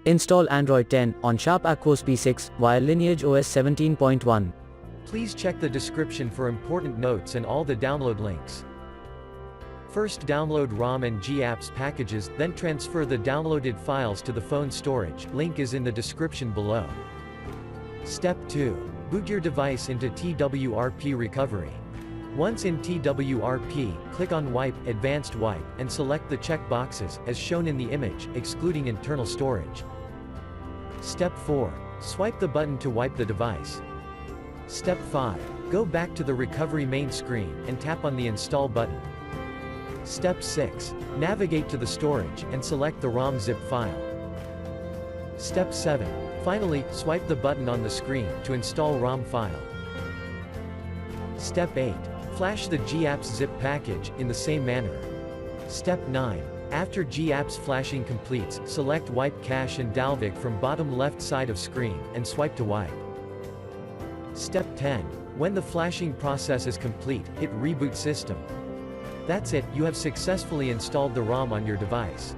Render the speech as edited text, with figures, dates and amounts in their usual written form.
Install Android 10 on Sharp Aquos P6 via LineageOS 17.1. Please check the description for important notes and all the download links. First download ROM and GApps packages, then transfer the downloaded files to the phone storage, link is in the description below. Step 2. Boot your device into TWRP recovery. Once in TWRP, click on Wipe, Advanced Wipe, and select the check boxes, as shown in the image, excluding internal storage. Step 4. Swipe the button to wipe the device. Step 5. Go back to the recovery main screen, and tap on the Install button. Step 6. Navigate to the storage, and select the ROM zip file. Step 7. Finally, swipe the button on the screen, to install ROM file. Step 8. Flash the GApps zip package, in the same manner. Step 9. After GApps flashing completes, select Wipe Cache and Dalvik from bottom left side of screen, and swipe to wipe. Step 10. When the flashing process is complete, hit Reboot System. That's it, you have successfully installed the ROM on your device.